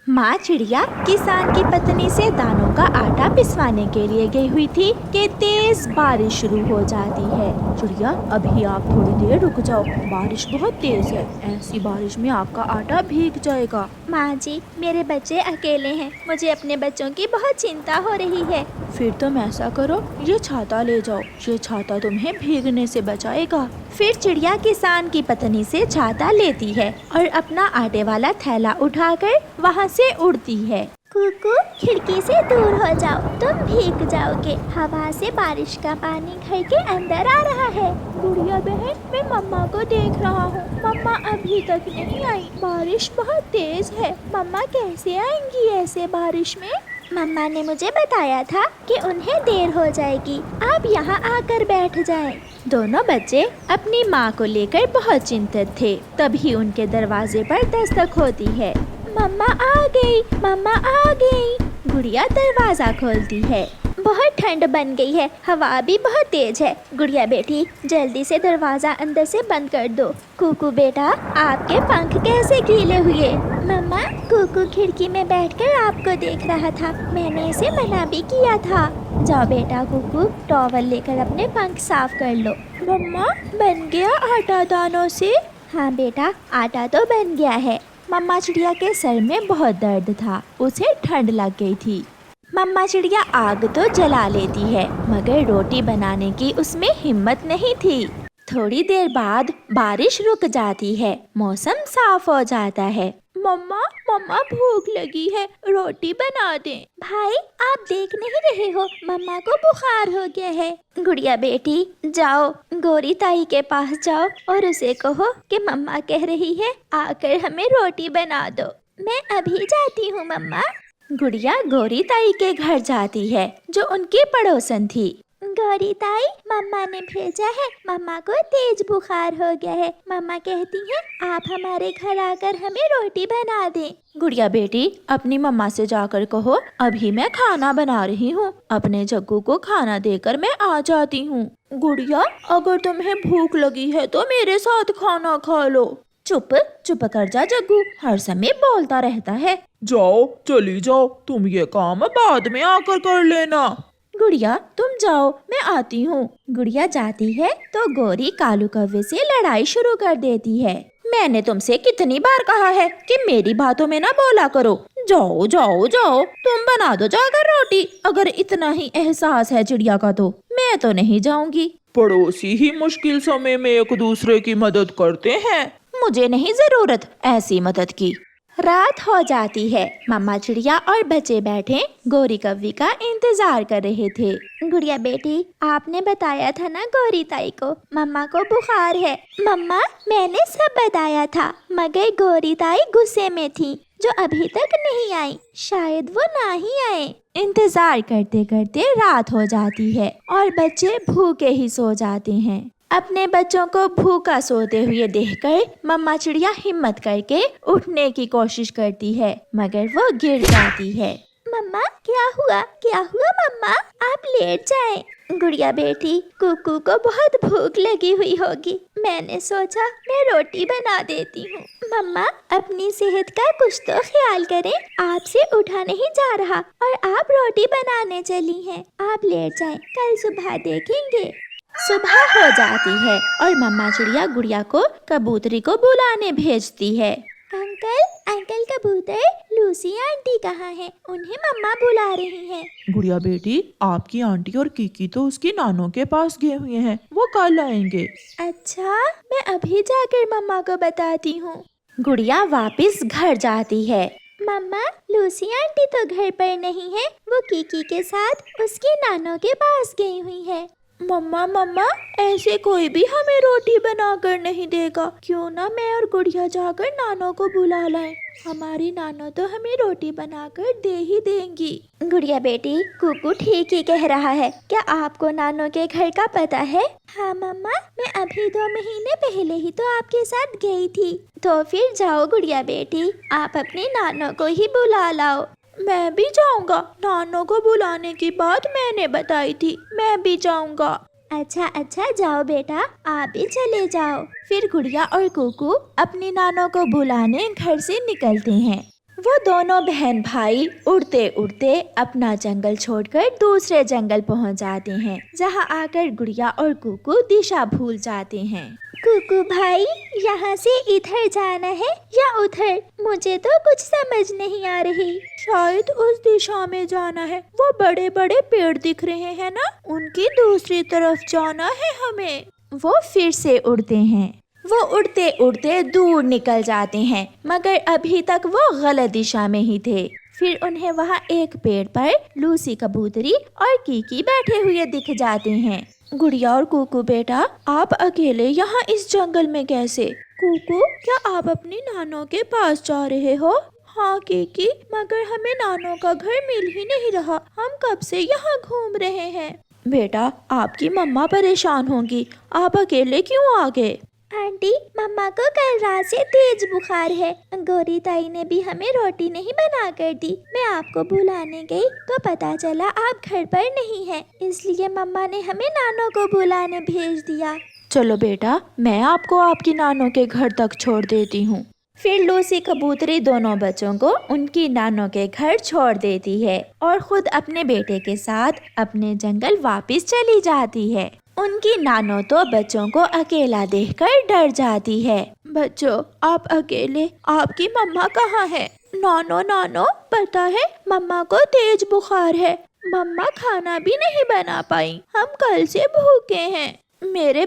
माँ चिड़िया किसान की पत्नी से दानों का आटा पिसवाने के लिए गई हुई थी कि तेज बारिश शुरू हो जाती है। चिड़िया, अभी आप थोड़ी देर रुक जाओ, बारिश बहुत तेज है, ऐसी बारिश में आपका आटा भीग जाएगा। माँ जी, मेरे बच्चे अकेले हैं, मुझे अपने बच्चों की बहुत चिंता हो रही है। फिर तुम ऐसा करो, ये छाता ले जाओ, ये छाता तुम्हें भीगने से बचाएगा। फिर चिड़िया किसान की पत्नी से छाता लेती है और अपना आटे वाला थैला उठाकर वहाँ से उड़ती है। कुकू, खिड़की से दूर हो जाओ, तुम भीग जाओगे। हवा से बारिश का पानी घर के अंदर आ रहा है। गुड़िया बहन, मैं मम्मा को देख रहा हूँ, मम्मा अभी तक नहीं आई, बारिश बहुत तेज है, मम्मा कैसे आएंगी ऐसे बारिश में? मम्मा ने मुझे बताया था कि उन्हें देर हो जाएगी, आप यहाँ आकर बैठ जाएं। दोनों बच्चे अपनी माँ को लेकर बहुत चिंतित थे। तभी उनके दरवाजे पर दस्तक होती है। मम्मा आ गई, मम्मा आ गई। गुड़िया दरवाजा खोलती है। बहुत ठंड बन गई है, हवा भी बहुत तेज है। गुड़िया बेटी, जल्दी से दरवाजा अंदर से बंद कर दो। कुकू बेटा, आपके पंख कैसे गीले हुए? मम्मा, कुकू खिड़की में बैठकर आपको देख रहा था, मैंने इसे मना भी किया था। जाओ बेटा कुकू, टॉवल लेकर अपने पंख साफ कर लो। मम्मा, बन गया आटा दानों से? हाँ बेटा, आटा तो बन गया है। मम्मा चिड़िया के सर में बहुत दर्द था, उसे ठंड लग गई थी। मम्मा चिड़िया आग तो जला लेती है, मगर रोटी बनाने की उसमें हिम्मत नहीं थी। थोड़ी देर बाद बारिश रुक जाती है, मौसम साफ हो जाता है। मम्मा, मम्मा भूख लगी है, रोटी बना दें। भाई, आप देख नहीं रहे हो, मम्मा को बुखार हो गया है। गुड़िया बेटी, जाओ गोरी ताई के पास जाओ और उसे कहो कि मम्मा कह रही है आकर हमें रोटी बना दो। मैं अभी जाती हूँ मम्मा। गुड़िया गोरी ताई के घर जाती है, जो उनकी पड़ोसन थी। गौरी ताई, मम्मा ने भेजा है, मम्मा को तेज बुखार हो गया है। मम्मा कहती हैं आप हमारे घर आकर हमें रोटी बना दें। गुड़िया बेटी, अपनी मम्मा से जाकर कहो अभी मैं खाना बना रही हूँ, अपने जग्गू को खाना देकर मैं आ जाती हूँ। गुड़िया, अगर तुम्हें भूख लगी है तो मेरे साथ खाना खा लो। चुप चुप कर जा जग्गू, हर समय बोलता रहता है। जाओ, चली जाओ, तुम ये काम बाद में आकर कर लेना। गुड़िया, तुम जाओ, मैं आती हूँ। गुड़िया जाती है तो गोरी कालू कौवे से लड़ाई शुरू कर देती है। मैंने तुमसे कितनी बार कहा है कि मेरी बातों में ना बोला करो। जाओ जाओ जाओ, तुम बना दो जाकर रोटी। अगर इतना ही एहसास है चिड़िया का तो मैं तो नहीं जाऊंगी। पड़ोसी ही मुश्किल समय में एक दूसरे की मदद करते हैं। मुझे नहीं जरूरत ऐसी मदद की। रात हो जाती है, मम्मा चिड़िया और बच्चे बैठे गोरी कौवी का इंतजार कर रहे थे। गुड़िया बेटी, आपने बताया था ना गौरी ताई को मम्मा को बुखार है। मम्मा, मैंने सब बताया था, मगर गौरी ताई गुस्से में थी, जो अभी तक नहीं आई। शायद वो ना ही आए। इंतजार करते करते रात हो जाती है और बच्चे भूखे ही सो जाते हैं। अपने बच्चों को भूखा सोते हुए देखकर मम्मा चिड़िया हिम्मत करके उठने की कोशिश करती है, मगर वो गिर जाती है। मम्मा, क्या हुआ? क्या हुआ मम्मा? आप लेट जाएं। गुड़िया बेटी, कुकू को बहुत भूख लगी हुई होगी, मैंने सोचा मैं रोटी बना देती हूँ। मम्मा, अपनी सेहत का कुछ तो ख्याल करें, आपसे उठा नहीं जा रहा और आप रोटी बनाने चली हैं। आप लेट जाएं, कल सुबह देखेंगे। सुबह हो जाती है और मम्मा चिड़िया गुड़िया को कबूतरी को बुलाने भेजती है। अंकल कबूतर, लूसी आंटी कहाँ हैं? उन्हें मम्मा बुला रही हैं। गुड़िया बेटी, आपकी आंटी और कीकी तो उसकी नानों के पास गए हुए हैं, वो कल आएंगे। अच्छा, मैं अभी जाकर मम्मा को बताती हूँ। गुड़िया वापस घर जाती है। मम्मा, लूसी आंटी तो घर पर नहीं है, वो कीकी के साथ उसकी नानों के पास गई हुई है। मम्मा मम्मा, ऐसे कोई भी हमें रोटी बनाकर नहीं देगा, क्यों ना मैं और गुड़िया जाकर नानों को बुला लाएं। हमारी नानो तो हमें रोटी बनाकर दे ही देंगी। गुड़िया बेटी, कुकू ठीक ही कह रहा है। क्या आपको नानो के घर का पता है? हाँ मम्मा, मैं अभी 2 महीने पहले ही तो आपके साथ गई थी। तो फिर जाओ गुड़िया बेटी, आप अपनी नानो को ही बुला लाओ। मैं भी जाऊंगा, नानो को बुलाने की बात मैंने बताई थी, मैं भी जाऊंगा। अच्छा जाओ बेटा, आप भी चले जाओ। फिर गुड़िया और कुकू अपनी नानो को बुलाने घर से निकलते हैं। वो दोनों बहन भाई उड़ते उड़ते अपना जंगल छोड़कर दूसरे जंगल पहुंच जाते हैं, जहां आकर गुड़िया और कुकू दिशा भूल जाते हैं। कुकू भाई, यहाँ से इधर जाना है या उधर? मुझे तो कुछ समझ नहीं आ रही। शायद उस दिशा में जाना है, वो बड़े बड़े पेड़ दिख रहे हैं ना, उनकी दूसरी तरफ जाना है हमें। वो फिर से उड़ते हैं। वो उड़ते उड़ते दूर निकल जाते हैं, मगर अभी तक वो गलत दिशा में ही थे। फिर उन्हें वहाँ एक पेड़ पर लूसी कबूतरी और कीकी बैठे हुए दिख जाते हैं। गुड़िया और कुकू बेटा, आप अकेले यहाँ इस जंगल में कैसे? कुकू, क्या आप अपनी नानों के पास जा रहे हो? हाँ कीकी, मगर हमें नानों का घर मिल ही नहीं रहा, हम कब से यहाँ घूम रहे हैं। बेटा, आपकी मम्मा परेशान होंगी, आप अकेले क्यों आ गए? आंटी, मम्मा को कल रात से तेज बुखार है। गौरी ताई ने भी हमें रोटी नहीं बना कर दी। मैं आपको बुलाने गई तो पता चला आप घर पर नहीं हैं, इसलिए मम्मा ने हमें नानों को बुलाने भेज दिया। चलो बेटा, मैं आपको आपकी नानों के घर तक छोड़ देती हूँ। फिर लूसी कबूतरी दोनों बच्चों को उनकी नानों के घर छोड़ देती है और खुद अपने बेटे के साथ अपने जंगल वापस चली जाती है। उनकी नानो तो बच्चों को अकेला देखकर डर जाती है। बच्चों, आप अकेले, आपकी मम्मा कहाँ है? नानो नानो, पता है मम्मा को तेज बुखार है, मम्मा खाना भी नहीं बना पाई, हम कल से भूखे हैं। मेरे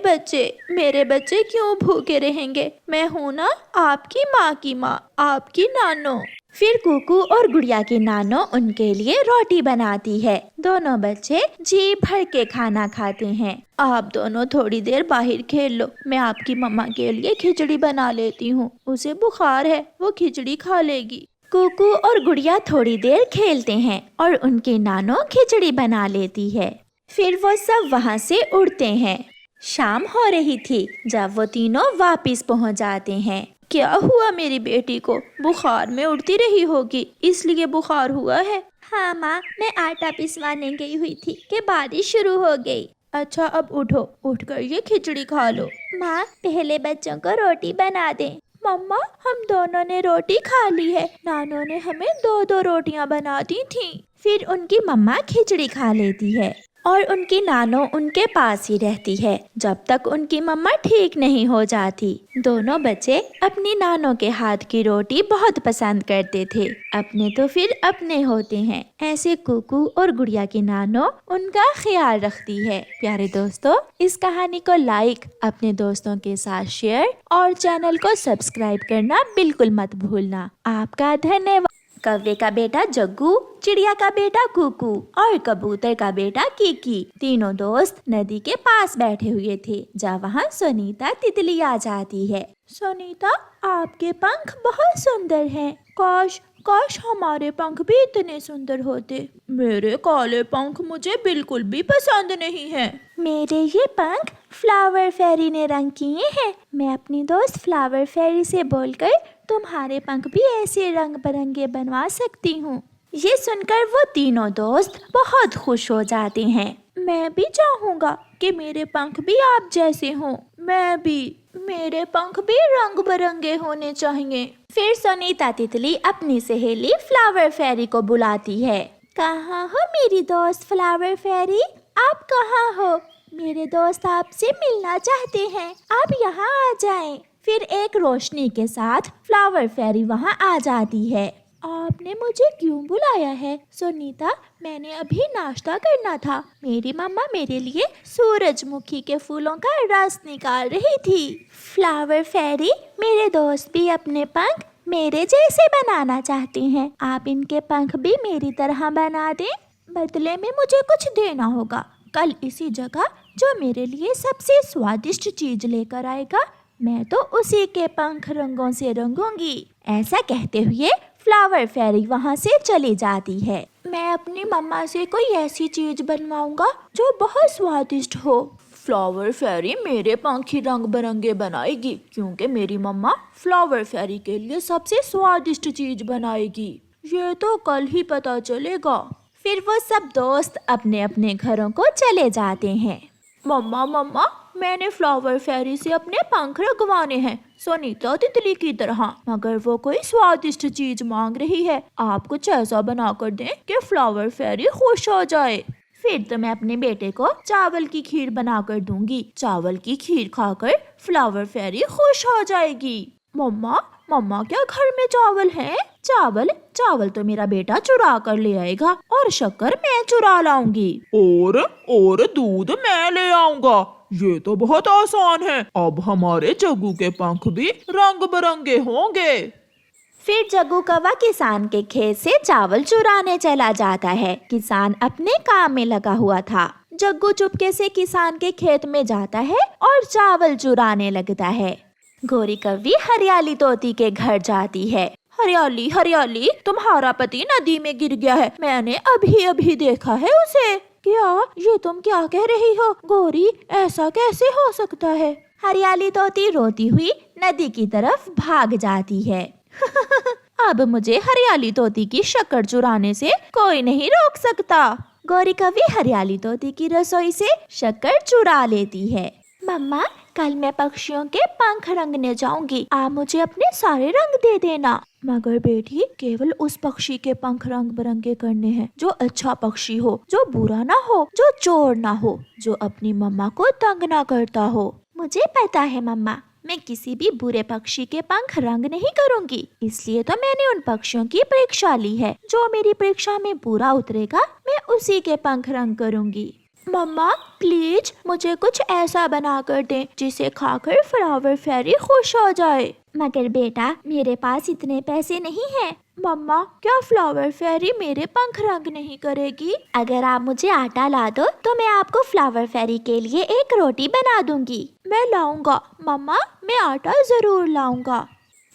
बच्चे क्यों भूखे रहेंगे? मैं हूँ ना आपकी माँ की माँ, आपकी नानो। फिर कुकू और गुड़िया की नानो उनके लिए रोटी बनाती है। दोनों बच्चे जी भर के खाना खाते हैं। आप दोनों थोड़ी देर बाहर खेल लो, मैं आपकी मम्मा के लिए खिचड़ी बना लेती हूँ, उसे बुखार है, वो खिचड़ी खा लेगी। कुकू और गुड़िया थोड़ी देर खेलते हैं और उनकी नानो खिचड़ी बना लेती है। फिर वो सब वहाँ से उड़ते हैं। शाम हो रही थी जब वो तीनों वापस पहुँच जाते हैं। क्या हुआ मेरी बेटी को? बुखार में उड़ती रही होगी, इसलिए बुखार हुआ है। हाँ माँ, मैं आटा पिसवाने गई हुई थी कि बारिश शुरू हो गई। अच्छा, अब उठो, उठकर ये खिचड़ी खा लो। माँ, पहले बच्चों को रोटी बना दें। मम्मा, हम दोनों ने रोटी खा ली है, नानों ने हमें 2-2 रोटियां बना दी थी। फिर उनकी मम्मा खिचड़ी खा लेती है और उनकी नानो उनके पास ही रहती है जब तक उनकी मम्मा ठीक नहीं हो जाती। दोनों बच्चे अपनी नानो के हाथ की रोटी बहुत पसंद करते थे। अपने तो फिर अपने होते हैं, ऐसे कुकू और गुड़िया की नानो उनका ख्याल रखती है। प्यारे दोस्तों, इस कहानी को लाइक, अपने दोस्तों के साथ शेयर और चैनल को सब्सक्राइब करना बिल्कुल मत भूलना। आपका धन्यवाद। कौवे का बेटा जग्गू, चिड़िया का बेटा कुकू और कबूतर का बेटा कीकी तीनों दोस्त नदी के पास बैठे हुए थे जब वहाँ सुनीता तितली आ जाती है। सुनीता, आपके पंख बहुत सुंदर हैं। काश हमारे पंख भी इतने सुंदर होते। मेरे काले पंख मुझे बिल्कुल भी पसंद नहीं है। मेरे ये पंख फ्लावर फेरी ने रंग किए हैं। मैं अपनी दोस्त फ्लावर फेरी से बोलकर तुम्हारे पंख भी ऐसे रंग बिरंगे बनवा सकती हूँ। ये सुनकर वो तीनों दोस्त बहुत खुश हो जाते हैं। मैं भी चाहूँगा कि मेरे पंख भी आप जैसे हों। मैं भी, मेरे पंख भी रंग बिरंगे होने चाहिए। फिर सुनीता तितली अपनी सहेली फ्लावर फेरी को बुलाती है। कहाँ हो मेरी दोस्त फ्लावर फेरी? आप कहाँ हो? मेरे दोस्त आपसे मिलना चाहते हैं, आप यहाँ आ जाएं। फिर एक रोशनी के साथ फ्लावर फेरी वहाँ आ जाती है। आपने मुझे क्यों बुलाया है? सुनीता, मैंने अभी नाश्ता करना था। मेरी मम्मा मेरे लिए सूरजमुखी के फूलों का रस निकाल रही थी। फ्लावर फेरी, मेरे दोस्त भी अपने पंख मेरे जैसे बनाना चाहते हैं। आप इनके पंख भी मेरी तरह बना दें। बदले में मुझे कुछ देना होगा। कल इसी जगह जो मेरे लिए सबसे स्वादिष्ट चीज लेकर आएगा, मैं तो उसी के पंख रंगों से रंगूंगी। ऐसा कहते हुए फ्लावर फेरी वहाँ से चली जाती है। मैं अपनी मम्मा से कोई ऐसी चीज बनवाऊंगा जो बहुत स्वादिष्ट हो। फ्लावर फेरी मेरे पंख ही रंग बिरंगे बनाएगी, क्योंकि मेरी मम्मा फ्लावर फेरी के लिए सबसे स्वादिष्ट चीज बनाएगी। ये तो कल ही पता चलेगा। फिर वो सब दोस्त अपने अपने घरों को चले जाते हैं। मम्मा, मैंने फ्लावर फेरी से अपने पंख रखवाने हैं, सुनीता तितली की तरह, मगर वो कोई स्वादिष्ट चीज मांग रही है। आप कुछ ऐसा बना कर दें कि फ्लावर फेरी खुश हो जाए। फिर तो मैं अपने बेटे को चावल की खीर बना कर दूंगी। चावल की खीर खाकर फ्लावर फेरी खुश हो जाएगी। मम्मा, मम्मा क्या घर में चावल है? चावल तो मेरा बेटा चुरा कर ले आएगा और शक्कर मैं चुरा लाऊंगी। और दूध मैं ले आऊंगा। ये तो बहुत आसान है। अब हमारे जग्गू के पंख भी रंग बिरंगे होंगे। फिर जग्गू कौवा किसान के खेत से चावल चुराने चला जाता है। किसान अपने काम में लगा हुआ था। जग्गू चुपके से किसान के खेत में जाता है और चावल चुराने लगता है। गोरी कौवी हरियाली तोती के घर जाती है। हरियाली हरियाली, तुम्हारा पति नदी में गिर गया है। मैंने अभी अभी देखा है उसे। क्या ये तुम क्या कह रही हो गोरी? ऐसा कैसे हो सकता है? हरियाली तोती रोती हुई नदी की तरफ भाग जाती है। अब मुझे हरियाली तोती की शक्कर चुराने से कोई नहीं रोक सकता। गोरी कौवी हरियाली तोती की रसोई से शक्कर चुरा लेती है। मम्मा, कल मैं पक्षियों के पंख रंगने जाऊंगी। आप मुझे अपने सारे रंग दे देना। मगर बेटी, केवल उस पक्षी के पंख रंग बिरंगे करने हैं जो अच्छा पक्षी हो, जो बुरा ना हो, जो चोर ना हो, जो अपनी मम्मा को तंग ना करता हो। मुझे पता है मम्मा, मैं किसी भी बुरे पक्षी के पंख रंग नहीं करूंगी। इसलिए तो मैंने उन पक्षियों की परीक्षा ली है। जो मेरी परीक्षा में पूरा उतरेगा, मैं उसी के पंख रंग करूंगी। मम्मा प्लीज मुझे कुछ ऐसा बना कर दें जिसे खाकर फ्लावर फेरी खुश हो जाए। मगर बेटा, मेरे पास इतने पैसे नहीं हैं। मम्मा, क्या फ्लावर फेरी मेरे पंख रंग नहीं करेगी? अगर आप मुझे आटा ला दो तो मैं आपको फ्लावर फेरी के लिए एक रोटी बना दूंगी। मैं लाऊंगा मम्मा, मैं आटा जरूर लाऊंगा।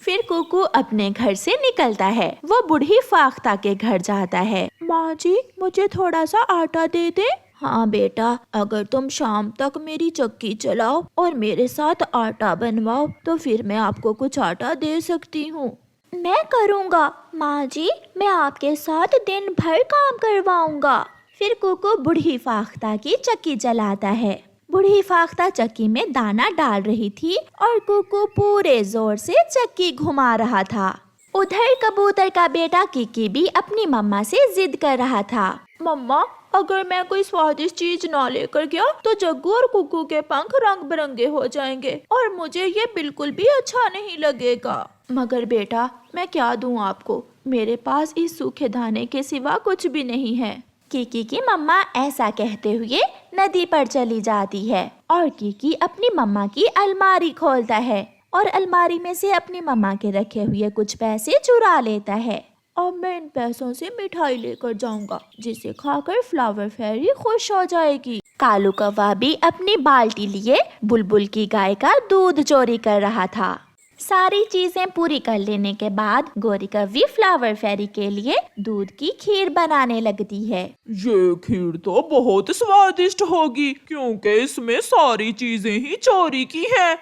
फिर कुकू अपने घर से निकलता है। वो बूढ़ी फाख्ता के घर जाता है। माँ जी, मुझे थोड़ा सा आटा दे दे। हाँ बेटा, अगर तुम शाम तक मेरी चक्की चलाओ और मेरे साथ आटा बनवाओ तो फिर मैं आपको कुछ आटा दे सकती हूँ। मैं करूँगा माँ जी, मैं आपके साथ दिन भर काम करवाऊंगा। फिर कुकू बूढ़ी फाख्ता की चक्की चलाता है। बूढ़ी फाख्ता चक्की में दाना डाल रही थी और कुकू पूरे जोर से चक्की घुमा रहा था। उधर कबूतर का बेटा किकी भी अपनी मम्मा से जिद कर रहा था। मम्मा, अगर मैं कोई स्वादिष्ट चीज ना लेकर गया तो जग्गू और कुकू के पंख रंग बिरंगे हो जाएंगे और मुझे ये बिल्कुल भी अच्छा नहीं लगेगा। मगर बेटा, मैं क्या दूं आपको? मेरे पास इस सूखे दाने के सिवा कुछ भी नहीं है। किकी की मम्मा ऐसा कहते हुए नदी पर चली जाती है और किकी अपनी मम्मा की अलमारी खोलता है और अलमारी में से अपनी मम्मा के रखे हुए कुछ पैसे चुरा लेता है। अब मैं इन पैसों से मिठाई लेकर जाऊंगा जिसे खाकर फ्लावर फेरी खुश हो जाएगी। कालू कौवा भी अपनी बाल्टी लिए बुलबुल की गाय का दूध चोरी कर रहा था। सारी चीजें पूरी कर लेने के बाद गोरी कौवी फ्लावर फेरी के लिए दूध की खीर बनाने लगती है। ये खीर तो बहुत स्वादिष्ट होगी क्योंकि इसमें सारी चीजें ही चोरी की हैं।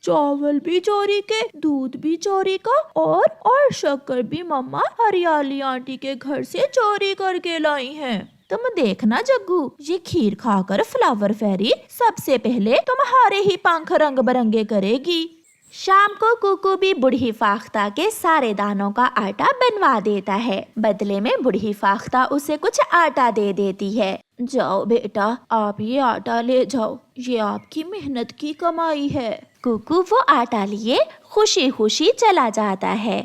चावल भी चोरी के, दूध भी चोरी का और शक्कर भी मम्मा हरियाली आंटी के घर से चोरी करके लाई हैं। तुम देखना जग्गू, ये खीर खाकर फ्लावर फेरी सबसे पहले तुम्हारे ही पंख रंग बिरंगे करेगी। शाम को कुकू भी बूढ़ी फाख्ता के सारे दानों का आटा बनवा देता है। बदले में बूढ़ी फाख्ता उसे कुछ आटा दे देती है। जाओ बेटा, आप ये आटा ले जाओ, ये आपकी मेहनत की कमाई है। कुकू वो आटा लिए खुशी खुशी चला जाता है।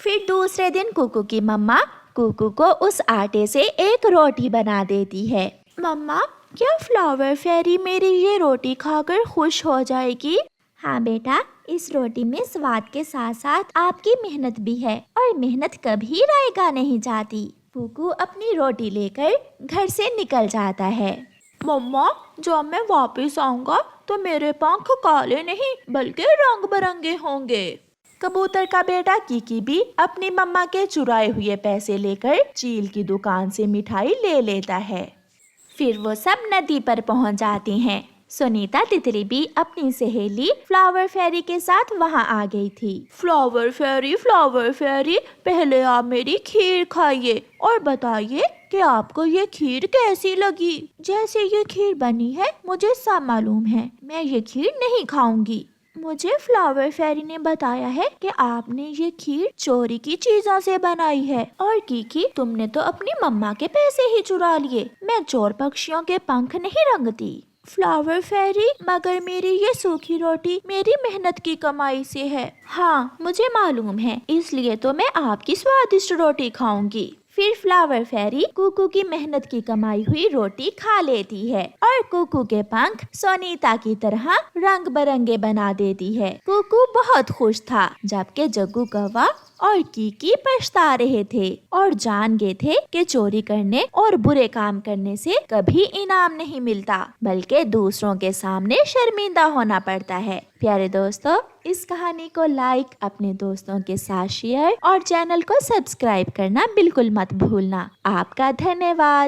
फिर दूसरे दिन कुकू की मम्मा कुकू को उस आटे से एक रोटी बना देती है। मम्मा, क्या फ्लावर फेरी मेरी ये रोटी खाकर खुश हो जाएगी? हाँ बेटा, इस रोटी में स्वाद के साथ साथ आपकी मेहनत भी है और मेहनत कभी रायगा नहीं जाती। कुकू अपनी रोटी लेकर घर से निकल जाता है। मम्मा, जब मैं वापस आऊंगा तो मेरे पंख काले नहीं बल्कि रंग बिरंगे होंगे। कबूतर का बेटा किकी भी अपनी मम्मा के चुराए हुए पैसे लेकर चील की दुकान से मिठाई ले लेता है। फिर वो सब नदी पर पहुंच जाते हैं। सुनीता तितली भी अपनी सहेली फ्लावर फेरी के साथ वहां आ गई थी। फ्लावर फेरी, पहले आप मेरी खीर खाइए और बताइए कि आपको ये खीर कैसी लगी। जैसे ये खीर बनी है मुझे सब मालूम है, मैं ये खीर नहीं खाऊंगी। मुझे फ्लावर फेरी ने बताया है कि आपने ये खीर चोरी की चीजों से बनाई है। और कीकी, तुमने तो अपनी मम्मा के पैसे ही चुरा लिए। मैं चोर पक्षियों के पंख नहीं रंगती। फ्लावर फेरी, मगर मेरी ये सूखी रोटी मेरी मेहनत की कमाई से है। हाँ, मुझे मालूम है, इसलिए तो मैं आपकी स्वादिष्ट रोटी खाऊंगी। फिर फ्लावर फेरी कुकू की मेहनत की कमाई हुई रोटी खा लेती है और कुकू के पंख सोनीता की तरह रंग बिरंगे बना देती है। कुकू बहुत खुश था, जबकि जग्गू कौवा और कीकी पछता रहे थे और जान गए थे कि चोरी करने और बुरे काम करने से कभी इनाम नहीं मिलता, बल्कि दूसरों के सामने शर्मिंदा होना पड़ता है। प्यारे दोस्तों, इस कहानी को लाइक, अपने दोस्तों के साथ शेयर और चैनल को सब्सक्राइब करना बिल्कुल मत भूलना। आपका धन्यवाद।